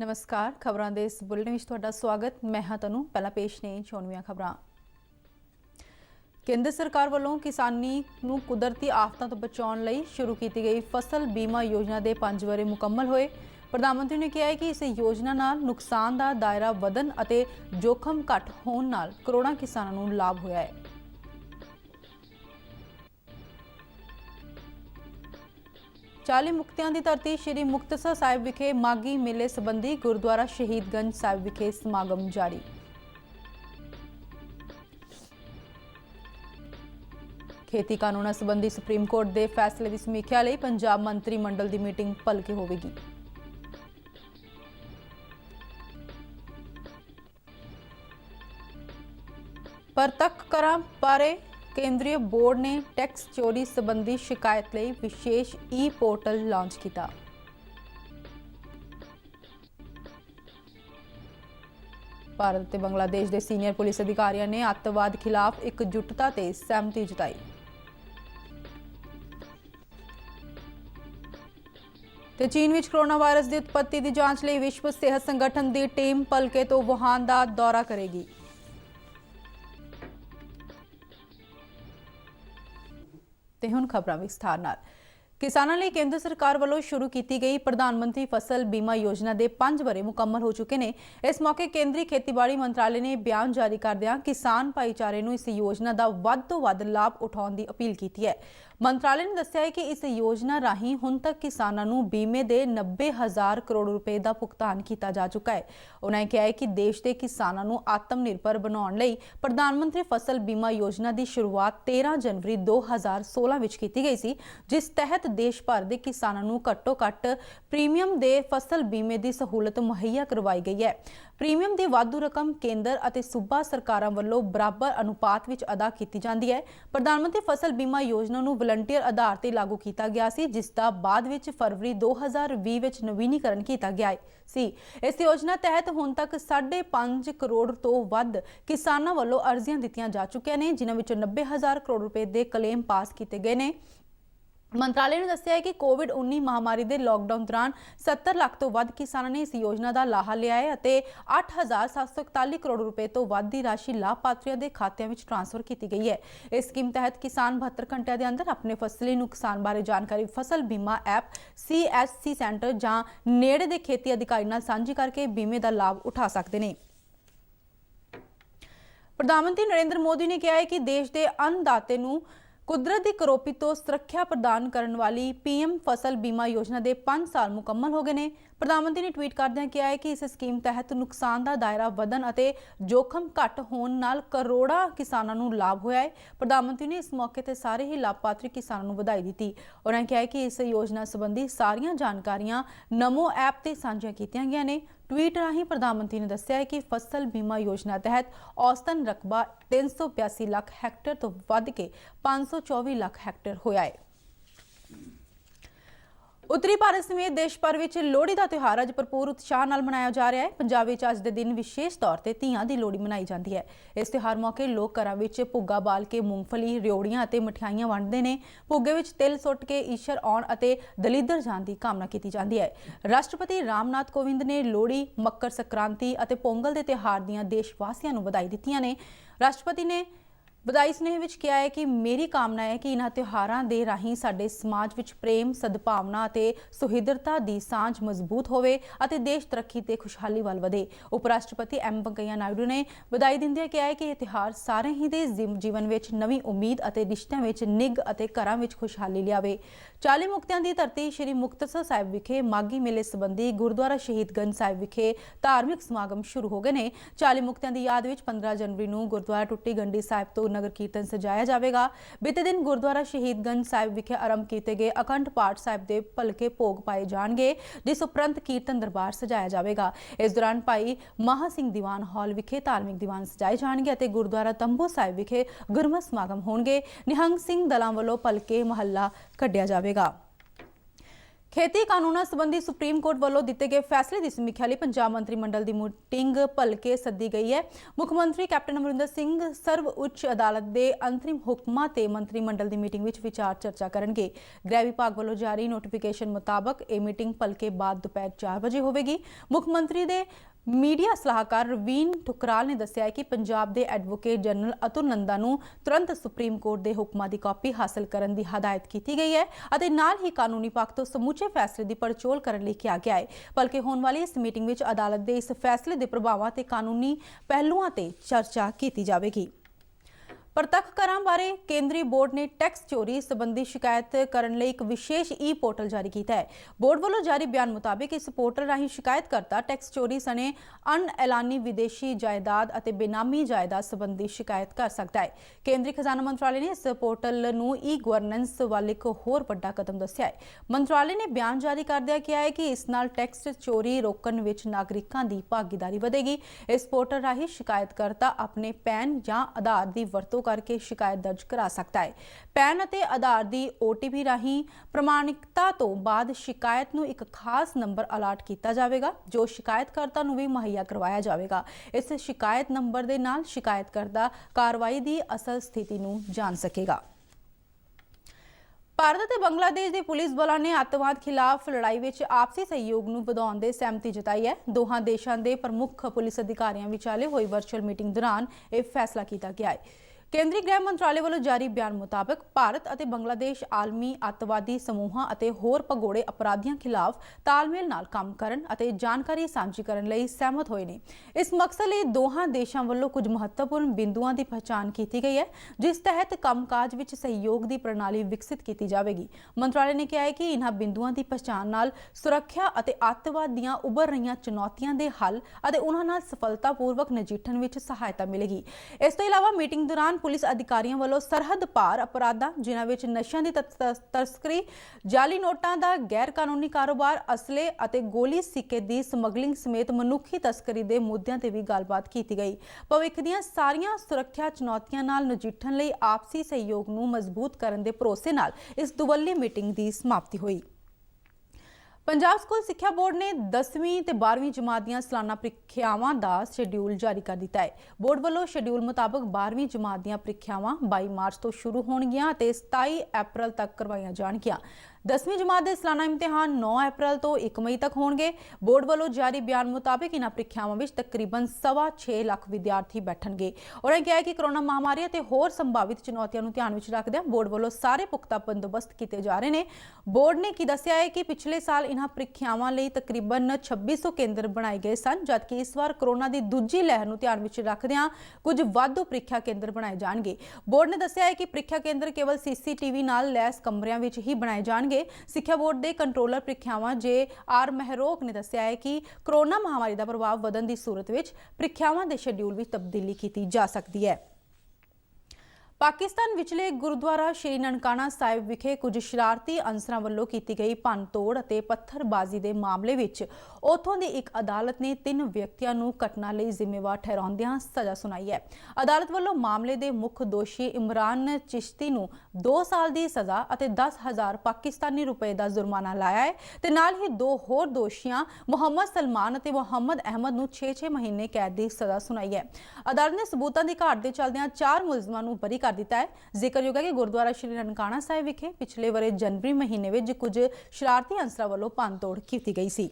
नमस्कार। खबरों के इस बुलेटिन में तुहाडा स्वागत। मैं हाँ तनु। पहला पेश ने चोणवीं खबरां। केंद्र सरकार वालों किसानी नूं कुदरती आफतां तो बचाउण लई शुरू की गई फसल बीमा योजना के 5 वरे मुकम्मल होए। प्रधानमंत्री ने कहा है कि इस योजना नाल नुकसान का दायरा वधन अते जोखम घट होण नाल करोड़ां किसानां नूं लाभ होया है। चाली मुक्तियां की धरती श्री मुक्तसर साहिब विखे माघी मेले संबंधी गुरुद्वारा शहीदगंज साहिब विखे समागम जारी। खेती कानून संबंधी सुप्रीम कोर्ट के फैसले की समीक्षा लई पंजाब मंत्रिमंडल की मीटिंग भलके होवेगी। परतक करां बारे केंद्रीय बोर्ड ने टैक्स चोरी संबंधी शिकायत लई विशेष ई पोर्टल लॉन्च किया। भारत ते बांग्लादेश के सीनियर पुलिस अधिकारियों ने अतवाद खिलाफ एकजुटता ते सहमति जताई। ते चीन विच कोरोना वायरस की उत्पत्ति की जांच लई विश्व सेहत संगठन की टीम भलके तो वुहान का दौरा करेगी। ते हुण खबरां विस्तार नाल। किसानों लिए केंद्र सरकार वालों शुरू की गई प्रधानमंत्री फसल बीमा योजना के 5 वरे मुकम्मल हो चुके हैं। इस मौके केंद्रीय खेतीबाड़ी मंत्रालय ने बयान जारी करदिआं किसान भाईचारे नूं इस योजना का वध तो वध लाभ उठाउण की अपील की है। मंत्रालय ने दस्सिआ है कि इस योजना राही हुण तक किसानों नूं बीमे के 90,000 करोड़ रुपए का भुगतान किया जा चुका है। उन्होंने कहा है कि देश के किसानों नूं आत्मनिर्भर बनाउण लई प्रधानमंत्री फसल बीमा योजना की शुरुआत 13 जनवरी 2016 में की गई सी, जिस तहत देश भर के किसानों नूं घट्टो घट्ट प्रीमियम दे फसल बीमे की सहूलत मुहैया करवाई गई है। प्रीमियम की वाधू रकम केंद्र और सूबा सरकारों वालों बराबर अनुपात में अदा की जाती है। प्रधानमंत्री फसल बीमा योजना नूं वलंटियर आधार पर लागू किया गया सी, जिसका बाद में फरवरी 2020 में नवीनीकरण किया गया सी। इस योजना तहत हुण तक 5.5 करोड़ तो वध किसानों वालों अर्जियां दित्तियां जा चुकियां ने, जिन्हां विचों 90,000 करोड़ रुपए के क्लेम पास किए गए हैं। मंत्रालय ने दस्सिआ है कि कोविड-19 महामारी के लॉकडाउन दौरान 70 लाख तो वध किसानों ने इस योजना का लाहा लिया है और 8,741 करोड़ रुपए तो वध की राशि लाभपात्रियों के खात्यां में ट्रांसफर की गई है। इस स्कीम तहत किसान 72 घंटिया के अंदर अपने फसली नुकसान बारे जानकारी फसल बीमा ऐप CSC सेंटर जां नेड़े के खेती अधिकारी नाल सांझी करके बीमे का लाभ उठा सकते हैं। प्रधानमंत्री नरेंद्र मोदी ने कहा है कि देश के अन्नदाते नूं कुदरत की करोपी तो सुरक्षा प्रदान करने वाली PM फसल बीमा योजना के 5 साल मुकम्मल हो गए हैं। प्रधानमंत्री ने ट्वीट करदे कहा है कि इस स्कीम तहत नुकसान का दायरा वधन और जोखम घट होने नाल करोड़ां किसानों नूं लाभ होया है। प्रधानमंत्री ने इस मौके पर सारे ही लाभपात्री किसानों नूं बधाई दी। उन्होंने कहा है कि इस योजना संबंधी सारियां जानकारियां नमो ऐप से साझियां कीतियां गईयां ने। ट्वीट राही प्रधानमंत्री ने दस्सिआ है कि फसल बीमा योजना तहत औसतन रकबा 382 लाख हैक्टेयर तो वध के 524 लाख हैक्टेयर होया है। उत्तरी भारत समेत देश भर में लोहड़ी का त्यौहार अज भरपूर उत्साह नाल मनाया जा रहा है। पंजाब में अज के दिन विशेष तौर पर धीआं की लोहड़ी मनाई जाती है। इस त्यौहार मौके लोग घरों में भुग्गा बाल के मूंगफली रियोड़ियां और मिठाइयां वंडते हैं। भुग्गे में तिल सुट के ईश्वर आउण और दलीदर जाण की कामना की जाती है। राष्ट्रपति रामनाथ कोविंद ने लोहड़ी, मकर संक्रांति और पोंगल के त्यौहार दी देशवासियों को बधाई दी ने। राष्ट्रपति ने बधाई स्नेह विच कहा है कि मेरी कामना है कि इन्हां त्यौहारां दे राही साडे समाज विच प्रेम, सद्भावना अते सुहिरदता दी सांझ मजबूत होवे अते देश तरक्की ते खुशहाली वल वधे। उपराष्ट्रपति M वेंकैया नायडू ने बधाई दिंदे कहा है कि यह त्यौहार सारे ही दे जीवन विच नवीं उम्मीद अते रिश्तिਆਂ विच निग अते घरां विच खुशहाली लियावे। 40 मुक्तियां की धरती श्री मुक्तसर साहिब विखे माघी मेले संबंधी गुरुद्वारा शहीदगंज साहिब विखे धार्मिक समागम शुरू हो गए हैं। 40 मुक्तियां की याद विच 15 जनवरी नूं गुरुद्वारा टुट्टी गंढी साहिब तो नगर कीर्तन सजाया जाएगा। बीते दिन गुरुद्वारा शहीदगंज साहिब विखे आरंभ किए गए अखंड पाठ साहिब के भलके भोग पाए जाएंगे, जिस उपरंत कीर्तन दरबार सजाया जाएगा। इस दौरान भाई महा सिंह दीवान हॉल विखे धार्मिक दीवान सजाए जाएंगे और गुरुद्वारा तंबू साहिब विखे गुरमत समागम होंगे। निहंग सिंह दलों वालों भलके महला कढ़िया जाएगा। खेती कानूनां संबंधी सुप्रीम कोर्ट वालों दिते गए फैसले की समीक्षा लिए पंजाब मंत्रिमंडल की मीटिंग भलके सद्दी गई है। मुख्यमंत्री कैप्टन अमरिंदर सिंह सर्व उच्च अदालत के अंतरिम हुक्मां ते मंत्रिमंडल की मीटिंग विच विचार चर्चा करनगे। गृह विभाग वालों जारी नोटिफिकेशन मुताबक यह मीटिंग भलके बाद दोपहर 4 बजे होगी। मुख्यमंत्री दे मीडिया सलाहकार रवीन ठुकराल ने दस्सिया कि पंजाब के एडवोकेट जनरल अतुल नंदा नूं तुरंत सुप्रीम कोर्ट के हुक्मां की कॉपी हासिल करने की हदायत की गई है और नाल ही कानूनी पक्ष तो समूचे फैसले की पड़चोल करने लई कहा गया है। बल्कि होने वाली इस मीटिंग में अदालत के इस फैसले के प्रभावों ते कानूनी पहलुओं ते चर्चा की जाएगी। प्रत्यक्ष करां बारे केंद्रीय बोर्ड ने टैक्स चोरी संबंधी शिकायत करने लई एक विशेष ई पोर्टल जारी किया है। बोर्ड वालों जारी बयान मुताबिक इस पोर्टल राही शिकायतकर्ता टैक्स चोरी सने अनएलानी विदेशी जायदाद और बेनामी जायदाद संबंधी शिकायत कर सकता है। केंद्रीय खजाना मंत्रालय ने इस पोर्टल नूं ई गवर्नेंस वाल एक होर वड्डा कदम दस्सिया है। मंत्रालय ने बयान जारी करदिआं कहा है कि इस नाल टैक्स चोरी रोकण विच नागरिकां दी भागीदारी वधेगी। इस पोर्टल राही शिकायतकर्ता अपने पैन या आधार की वरतों करके शिकायत दर्ज करा सकता है। पैन और आधार की OTP राही प्रमाणिकता तो बाद शिकायत नूं एक खास नंबर अलाट किया जाएगा जो शिकायतकर्ता नूं भी मुहैया करवाया जाएगा। इस शिकायत नंबर के नाल शिकायतकर्ता कार्रवाई की असल स्थिति नूं जान सकेगा। भारत और बांग्लादेश के पुलिस बलों ने अतवाद खिलाफ लड़ाई में आपसी सहयोग नूं वधाउण दे सहमति जताई है। दोहां देशों के प्रमुख पुलिस अधिकारियों विचाले हुई वर्चुअल मीटिंग दौरान यह फैसला किया गया है। केंद्रीय गृह मंत्रालय वालों जारी बयान मुताबिक भारत और बांग्लादेश आलमी अतवादी समूहों और होर भगोड़े अपराधियों खिलाफ तालमेल नाल काम करन और जानकारी सांझी करन लई सहमत होए ने। इस मकसद लई दोहां देशों वालों कुछ महत्वपूर्ण बिंदुओं की पहचान की गई है जिस तहत कामकाज विच सहयोग की प्रणाली विकसित की जाएगी। मंत्रालय ने कहा है कि इन्हां बिंदुओं की पहचान नाल सुरक्षा और अतवाद दीआं उभर रही चुनौतियों के हल और उन्हां नाल सफलतापूर्वक नजिठण विच सहायता मिलेगी। इस तों इलावा मीटिंग दौरान पुलिस अधिकारियों वालों सरहद पार अपराधां जिन्हां विच नशियां दी तस्करी, जाली नोटां दा गैर कानूनी कारोबार, असले और गोली सिक्के की समगलिंग समेत मनुखी तस्करी के मुद्दों ते भी गलबात की गई। भविख दीआं सारियां सुरक्षा चुनौतियां नाल नजिठण लई आपसी सहयोग नूं मजबूत करन दे भरोसे नाल इस दुवल्ली मीटिंग की समाप्ति हुई। पंजाब स्कूल सिक्ख्या बोर्ड ने 10वीं ते 12वीं जमात ਦੀਆਂ सालाना ਪ੍ਰੀਖਿਆਵਾਂ ਦਾ ਸ਼ੈਡਿਊਲ ਜਾਰੀ ਕਰ ਦਿੱਤਾ ਹੈ। बोर्ड ਵੱਲੋਂ ਸ਼ੈਡਿਊਲ ਮੁਤਾਬਕ 12वीं जमात ਦੀਆਂ ਪ੍ਰੀਖਿਆਵਾਂ 22 ਮਾਰਚ ਤੋਂ ਸ਼ੁਰੂ ਹੋਣਗੀਆਂ ਤੇ 27 ਅਪ੍ਰੈਲ ਤੱਕ ਕਰਵਾਈਆਂ ਜਾਣਗੀਆਂ। 10वीं जमात के सालाना इम्तिहान 9 अप्रैल तो 1 मई तक होंगे। बोर्ड वालों जारी बयान मुताबिक इन्हां ਪ੍ਰੀਖਿਆਵਾਂ ਵਿੱਚ तकरीबन 6.25 ਲੱਖ विद्यार्थी बैठणगे। उन्होंने कहा कि कोरोना महामारी और होर संभावित चुनौतियों को ध्यान में रखदे बोर्ड वालों सारे पुख्ता बंदोबस्त किए जा रहे हैं। बोर्ड ने दस्सिया है कि पिछले साल इन्हां ਪ੍ਰੀਖਿਆਵਾਂ ਲਈ तकरीबन 2600 केंद्र बनाए गए सन जबकि इस बार कोरोना की दूजी लहर को ध्यान में रखदिआं कुछ वाधू ਪ੍ਰੀਖਿਆ केंद्र बनाए जाएंगे। बोर्ड ने दस्सिया है कि ਪ੍ਰੀਖਿਆ केंद्र केवल CCTV नाल लैस कमरिਆਂ ਵਿੱਚ ही बनाए जाएंगे। सिक्ख्या बोर्ड के कंट्रोलर ਪ੍ਰੀਖਿਆਵਾਂ JR महरोक ने दस्सिया है कि कोरोना महामारी का प्रभाव ਵਧਣ की सूरत में ਪ੍ਰੀਖਿਆਵਾਂ के शेड्यूल में तब्दीली की जा सकती है। पाकिस्तान विचले गुरुद्वारा श्री ननकाना साहिब विखे कुछ शरारती अंसरां वल्लों की गई भंन तोड़ और पत्थरबाजी के मामले विच उथों की एक अदालत ने 3 व्यक्तियों को घटना लई जिम्मेवार ठहराउंदिआं सज़ा सुनाई है। अदालत वल्लों मामले के मुख दोषी इमरान चिश्ती नूं 2 साल की सज़ा और 10,000 पाकिस्तानी रुपए का जुर्माना लाया है ते नाल ही 2 होर दोषियां मुहम्मद सलमान और मुहम्मद अहमद नूं 6-6 महीने कैद की सज़ा सुनाई है। अदालत ने सबूतां की घाट के चलदिआं 4 मुलजमां नूं बरी कर दिता है। जिक्रयोग है कि गुरुद्वारा श्री ननकाना साहिब विखे पिछले वरे जनवरी महीने में कुछ शरारती अंसरां वालों भंन तोड़ की गई सी।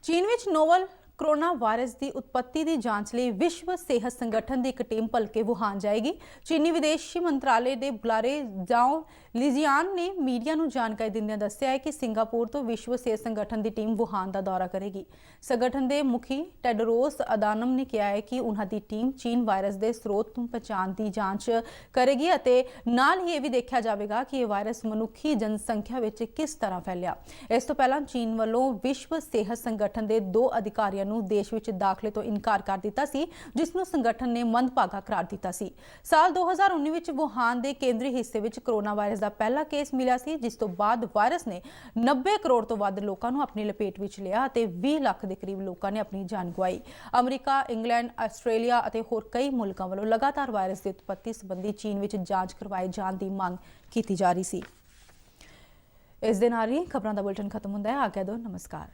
चीन विच नोवल कोरोना वायरस की उत्पत्ति की जांच लिए विश्व सेहत संगठन की एक टीम भलके वुहान जाएगी। चीनी विदेशी मंत्रालय के बुलारे जाओ लिजियान ने मीडिया को जानकारी दिंदिआं दस्सिया है कि सिंगापुर तो विश्व सेहत संगठन की टीम वुहान का दौरा करेगी। संगठन के मुखी टेड्रोस अदानम ने कहा है कि उन्होंने टीम चीन वायरस के स्रोत को पहचान की जांच करेगी और नाल ही यह भी देखा जाएगा कि यह वायरस मनुखी जनसंख्या में किस तरह फैलिया। इस तो पहला चीन वालों विश्व सेहत संगठन के 2 अधिकारियों ਨੂੰ देश ਵਿੱਚ दाखले तो इनकार कर दिता सी जिसनों संगठन ने मंदभागा करार दिता सी। साल 2019 ਵਿੱਚ वुहान के केंद्री हिस्से ਵਿੱਚ कोरोना वायरस का पहला केस मिला सी जिस तो बाद वायरस ने 90 करोड़ तो ਵੱਧ लोगों को अपनी लपेट ਵਿੱਚ लिया ਤੇ 20 ਲੱਖ के करीब लोगों ने अपनी जान गवाई। अमरीका, इंग्लैंड, आस्ट्रेलिया और होर कई मुल्कों वालों लगातार वायरस की उत्पत्ति संबंधी चीन ਵਿੱਚ जांच करवाए जाने की मांग की जा रही सी। ਇਸ ਦੇ ਨਾਲ ਹੀ ਖਬਰਾਂ ਦਾ ਬੁਲੇਟਿਨ ਖਤਮ ਹੁੰਦਾ ਹੈ। ਆਗਿਆ ਦਿਓ, ਨਮਸਕਾਰ।